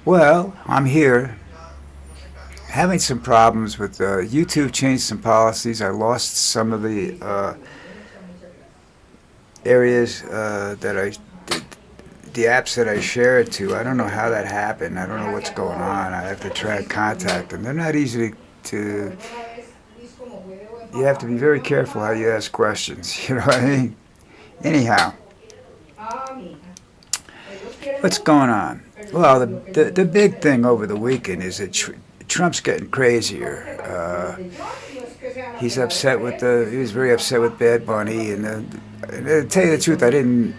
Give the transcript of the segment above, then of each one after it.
Well, I'm here having some problems with YouTube changed some policies. I lost some of the areas that the apps that I share it to. I don't know how that happened. I don't know what's going on. I have to try and contact them. They're not easy to. You have to be very careful how you ask questions. You know what I mean? Anyhow, what's going on? Well, the big thing over the weekend is that Trump's getting crazier. He's upset with he was very upset with Bad Bunny, and to tell you the truth, I didn't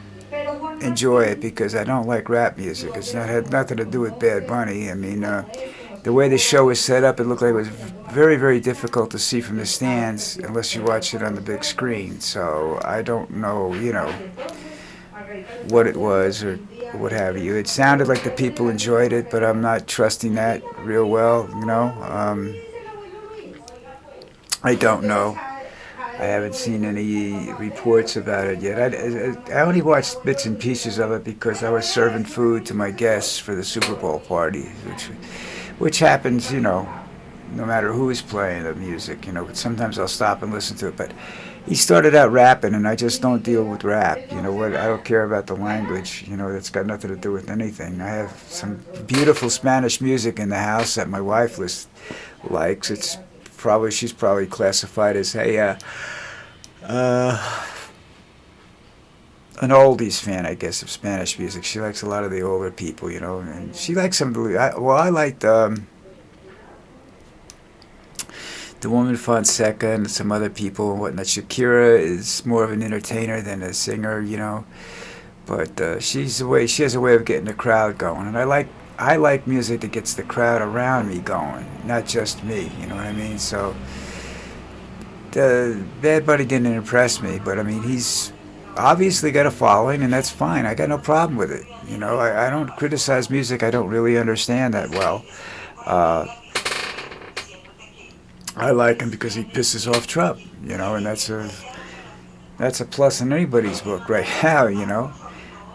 enjoy it because I don't like rap music. Had nothing to do with Bad Bunny. I mean, the way the show was set up, it looked like it was very, very difficult to see from the stands unless you watched it on the big screen. So I don't know, what it was or what have you. It sounded like the people enjoyed it, but I'm not trusting that real well, I don't know. I haven't seen any reports about it yet. I only watched bits and pieces of it because I was serving food to my guests for the Super Bowl party, which happens, no matter who is playing the music. Sometimes I'll stop and listen to it. But he started out rapping, and I just don't deal with rap. You know what? I don't care about the language. That's got nothing to do with anything. I have some beautiful Spanish music in the house that my wife likes. She's probably classified as an oldies fan, I guess, of Spanish music. She likes a lot of the older people, and she likes some. I liked the woman Fonseca and some other people and whatnot. Shakira is more of an entertainer than a singer, but she has a way of getting the crowd going, and I like music that gets the crowd around me going, not just me. You know what I mean? So the Bad Bunny didn't impress me, but I mean he's obviously got a following, and that's fine. I got no problem with it. I don't criticize music I don't really understand that well. Uh, I like him because he pisses off Trump, and that's a plus in anybody's book right now,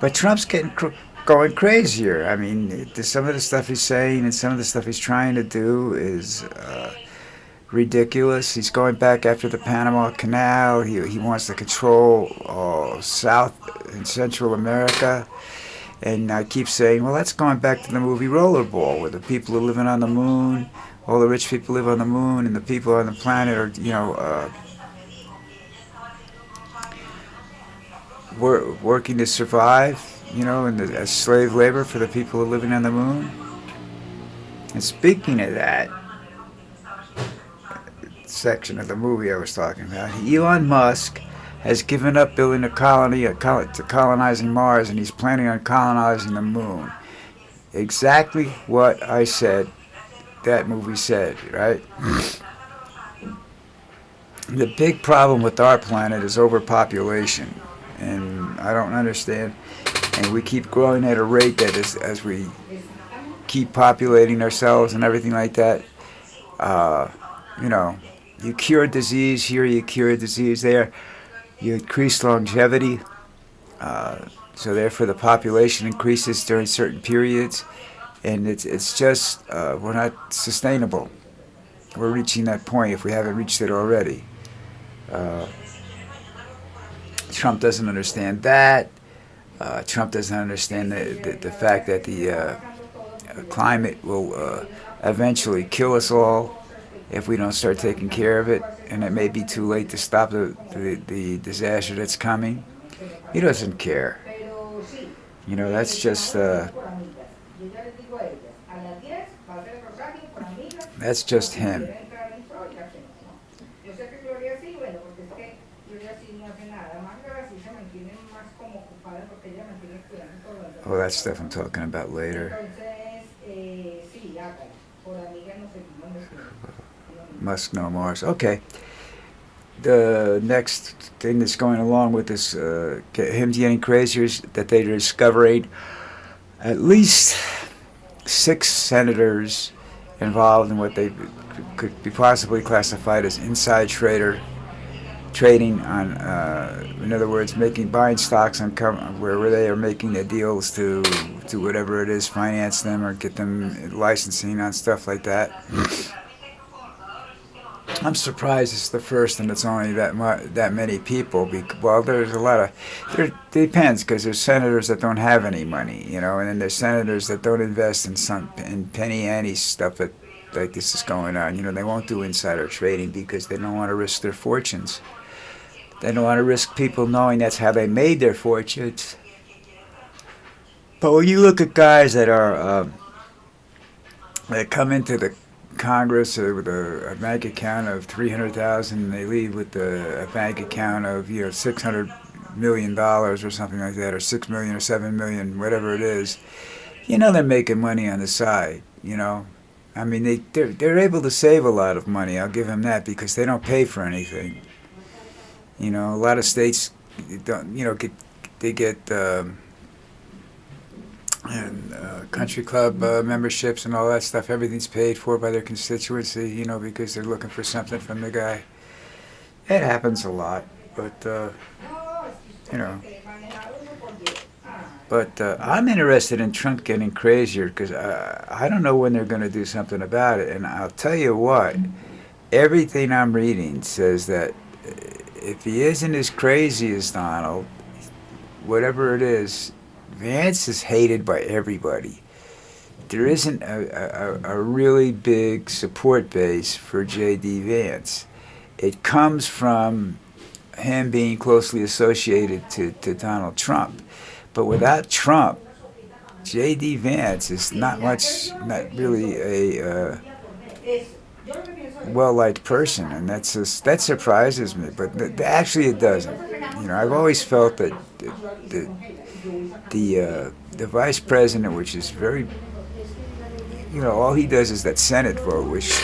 But Trump's going crazier. I mean, some of the stuff he's saying and some of the stuff he's trying to do is ridiculous. He's going back after the Panama Canal. He wants to control South and Central America. And I keep saying, well, that's going back to the movie Rollerball, where the people are living on the moon, all the rich people live on the moon, and the people on the planet are, working to survive, as slave labor for the people who are living on the moon. And speaking of that section of the movie I was talking about, Elon Musk has given up building a colony to colonizing Mars, and he's planning on colonizing the moon. Exactly what I said that movie said, right? The big problem with our planet is overpopulation, and I don't understand. And we keep growing at a rate that as we keep populating ourselves and everything like that. You cure disease here, you cure disease there. You increase longevity, so therefore the population increases during certain periods, and it's just we're not sustainable. We're reaching that point if we haven't reached it already. Uh, Trump doesn't understand that. Trump doesn't understand the fact that the climate will eventually kill us all if we don't start taking care of it, and it may be too late to stop the disaster that's coming. He doesn't care. That's just him. Oh, that stuff I'm talking about later. Musk no Mars. Okay. The next thing that's going along with this, him getting crazier, is that they're discovering at least 6 senators involved in what they could be possibly classified as inside trader trading on, in other words, buying stocks on where they are making the deals to whatever it is, finance them or get them licensing on stuff like that. I'm surprised it's the first and it's only that many people. Well, there's a lot of it depends because there's senators that don't have any money, and then there's senators that don't invest in penny ante stuff that like this is going on. They won't do insider trading because they don't want to risk their fortunes. They don't want to risk people knowing that's how they made their fortunes. But when you look at guys that come into the Congress with a bank account of 300,000, they leave with a bank account of $600 million or something like that, or 6 million or 7 million, whatever it is. They're making money on the side. I mean they're able to save a lot of money. I'll give them that because they don't pay for anything. A lot of states don't. They get and country club memberships and all that stuff. Everything's paid for by their constituency, because they're looking for something from the guy. It happens a lot, but you know. But I'm interested in Trump getting crazier because I don't know when they're going to do something about it. And I'll tell you what, everything I'm reading says that if he isn't as crazy as Donald, whatever it is, Vance is hated by everybody. There isn't a really big support base for J.D. Vance. It comes from him being closely associated to Donald Trump. But without Trump, J.D. Vance is not really a well-liked person, and that surprises me. But actually, it doesn't. I've always felt that the vice president, which is very, all he does is that Senate vote, which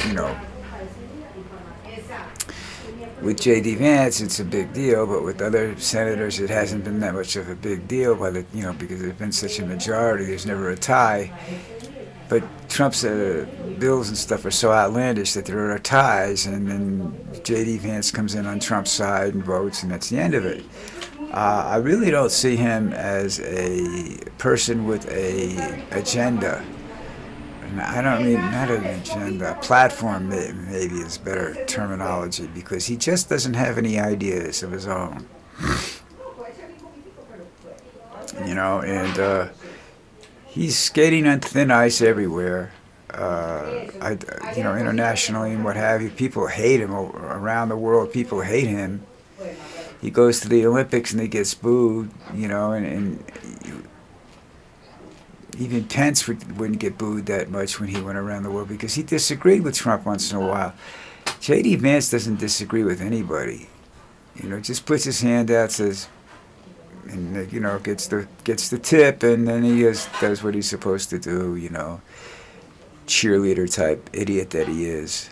with J.D. Vance, it's a big deal, but with other senators, it hasn't been that much of a big deal. Because there's been such a majority, there's never a tie. But Trump's bills and stuff are so outlandish that there are ties, and then J.D. Vance comes in on Trump's side and votes, and that's the end of it. I really don't see him as a person with a agenda. I don't mean not an agenda. A platform maybe is better terminology because he just doesn't have any ideas of his own. And he's skating on thin ice everywhere. Internationally and what have you. People hate him around the world. People hate him. He goes to the Olympics and he gets booed, and even Pence wouldn't get booed that much when he went around the world because he disagreed with Trump once in a while. J.D. Vance doesn't disagree with anybody. Just puts his hand out, says, and gets the tip, and then he does what he's supposed to do. Cheerleader type idiot that he is.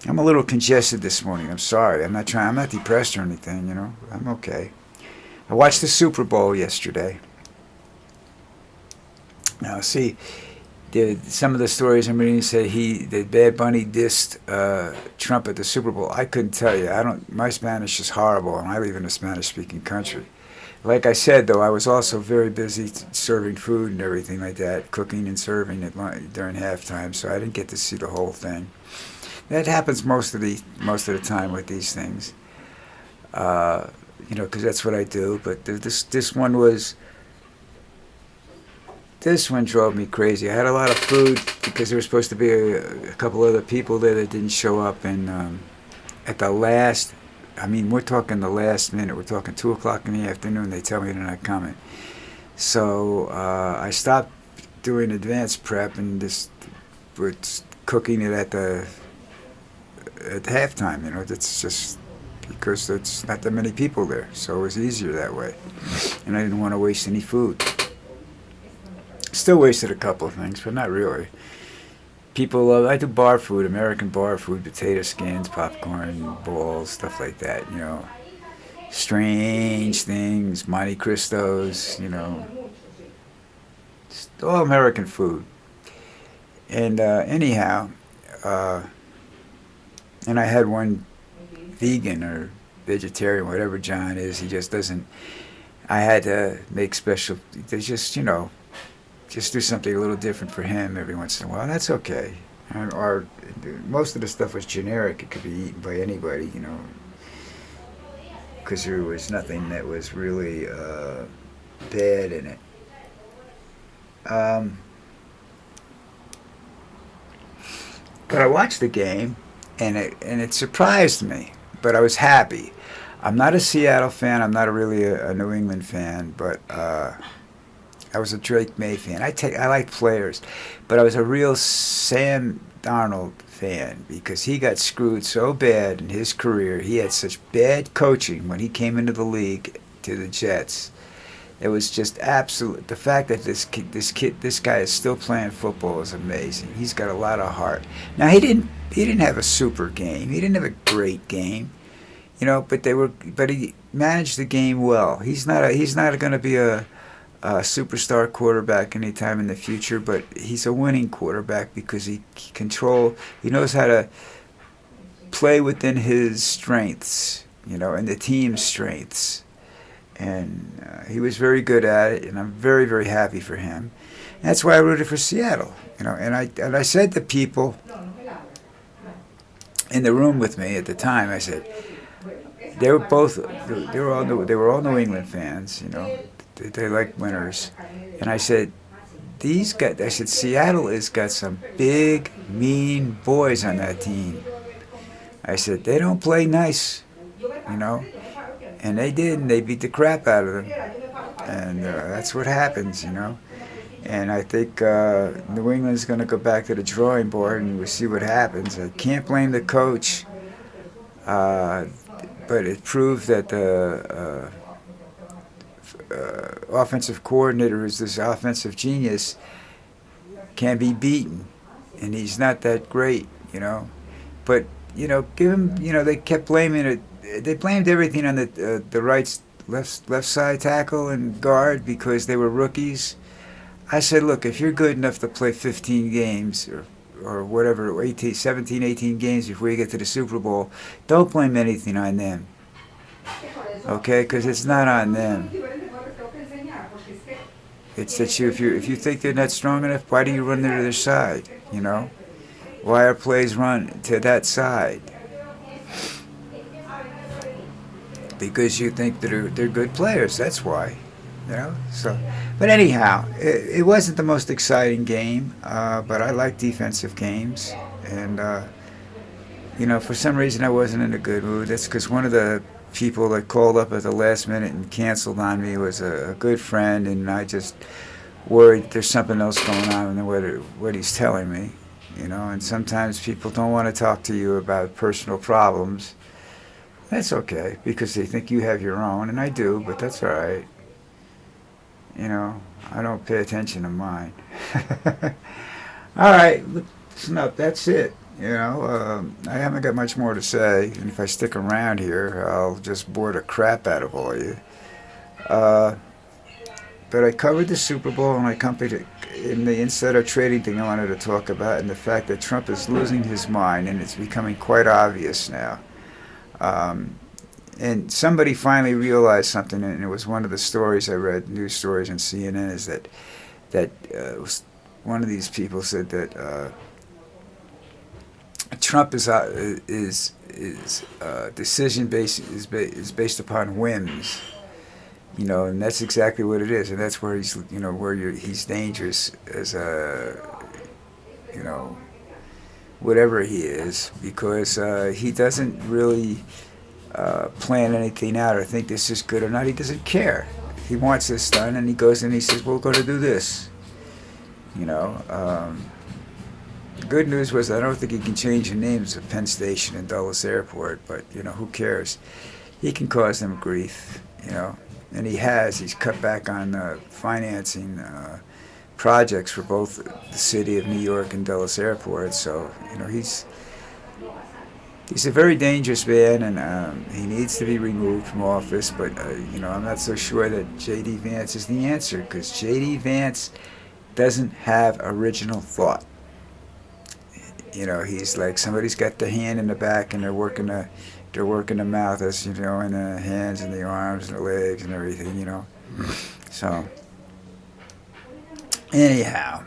I'm a little congested this morning. I'm sorry. I'm not depressed or anything. I'm okay. I watched the Super Bowl yesterday. Now, see, some of the stories I'm reading say that Bad Bunny dissed Trump at the Super Bowl. I couldn't tell you. My Spanish is horrible, and I live in a Spanish-speaking country. Like I said, though, I was also very busy serving food and everything like that, cooking and serving during halftime, so I didn't get to see the whole thing. That happens most of the time with these things, because that's what I do. But this one drove me crazy. I had a lot of food because there was supposed to be a couple other people there that didn't show up, and at the last, we're talking the last minute. We're talking 2:00 in the afternoon. They tell me they're not coming, so I stopped doing advanced prep and just was cooking it at halftime. That's just because there's not that many people there, so it was easier that way, and I didn't want to waste any food. Still wasted a couple of things, but not really. People love. I do bar food, American bar food, potato skins, popcorn, balls, stuff like that. Strange things, Monte Cristos. All American food. And anyhow, and I had one vegan or vegetarian, whatever John is. He just doesn't. I had to make special. They just do something a little different for him every once in a while. That's okay. Or most of the stuff was generic. It could be eaten by anybody, because there was nothing that was really bad in it. Um, but I watched the game, and it surprised me. But I was happy. I'm not a Seattle fan. I'm not really a New England fan, but I was a Drake May fan. I like players, but I was a real Sam Darnold fan because he got screwed so bad in his career. He had such bad coaching when he came into the league to the Jets. It was just absolute. The fact that this guy is still playing football is amazing. He's got a lot of heart. Now he didn't have a super game. He didn't have a great game, but he managed the game well. He's not going to be a superstar quarterback anytime in the future, but he's a winning quarterback because he knows how to play within his strengths, and the team's strengths. And he was very good at it, and I'm very, very happy for him. And that's why I rooted for Seattle, And I said to people in the room with me at the time, I said they were all New England fans, They like winners, and I said Seattle has got some big, mean boys on that team. I said they don't play nice, and they did, and they beat the crap out of them, and that's what happens, And I think New England's going to go back to the drawing board, and we'll see what happens. I can't blame the coach, but it proved that the offensive coordinator is this offensive genius can be beaten, and he's not that great, But give him, they kept blaming it. They blamed everything on the left side tackle and guard because they were rookies. I said, look, if you're good enough to play 15 games or whatever, 17, 18 games before you get to the Super Bowl, don't blame anything on them. Okay, because it's not on them. It's that if you think they're not strong enough, why do you run to their side? Why are plays run to that side? Because you think that they're good players. That's why, So, but anyhow, it wasn't the most exciting game, but I like defensive games, and for some reason I wasn't in a good mood. That's because one of the people that called up at the last minute and canceled on me was a good friend, and I just worried that there's something else going on than what he's telling me, And sometimes people don't want to talk to you about personal problems. That's okay, because they think you have your own, and I do, but that's all right. I don't pay attention to mine. All right, listen up, that's it. I haven't got much more to say, and if I stick around here, I'll just bore the crap out of all of you. But I covered the Super Bowl, and I covered in the insider trading thing I wanted to talk about, and the fact that Trump is losing his mind, and it's becoming quite obvious now. And somebody finally realized something, and it was one of the stories I read, news stories on CNN, is that one of these people said that Trump is decision based upon whims, and that's exactly what it is, and that's where he's dangerous as whatever he is, because he doesn't really plan anything out or think this is good or not. He doesn't care. He wants this done, and he goes and he says, "We're going to do this." The good news was I don't think he can change the names of Penn Station and Dulles Airport, but who cares? He can cause them grief, and he has. He's cut back on financing projects for both the city of New York and Dulles Airport. So he's a very dangerous man, and he needs to be removed from office. But I'm not so sure that J.D. Vance is the answer, because J.D. Vance doesn't have original thought. He's like somebody's got their hand in the back and they're working to they're working the mouth, as you know, and the hands and the arms and the legs and everything, you know. So, anyhow,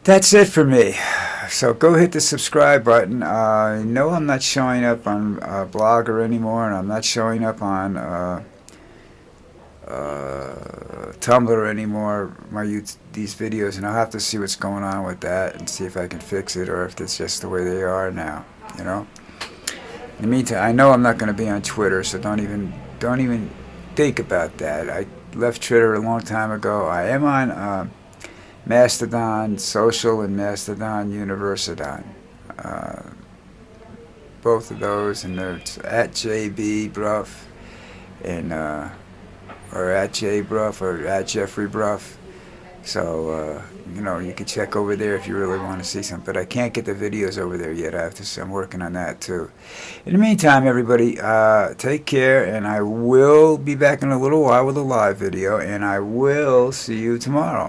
that's it for me. So go hit the subscribe button. No, I'm not showing up on Blogger anymore, and I'm not showing up on Tumblr anymore. These videos, and I'll have to see what's going on with that and see if I can fix it or if it's just the way they are now. You know. In the meantime, I know I'm not going to be on Twitter, so don't even think about that. I left Twitter a long time ago. I am on Mastodon Social and Mastodon Universidon. Both of those, and it's at JB Bruff and or at J Bruff or at Jeffrey Bruff. So you know, you can check over there if you really want to see something. But I can't get the videos over there yet. I'm working on that too. In the meantime, everybody, take care, and I will be back in a little while with a live video, and I will see you tomorrow.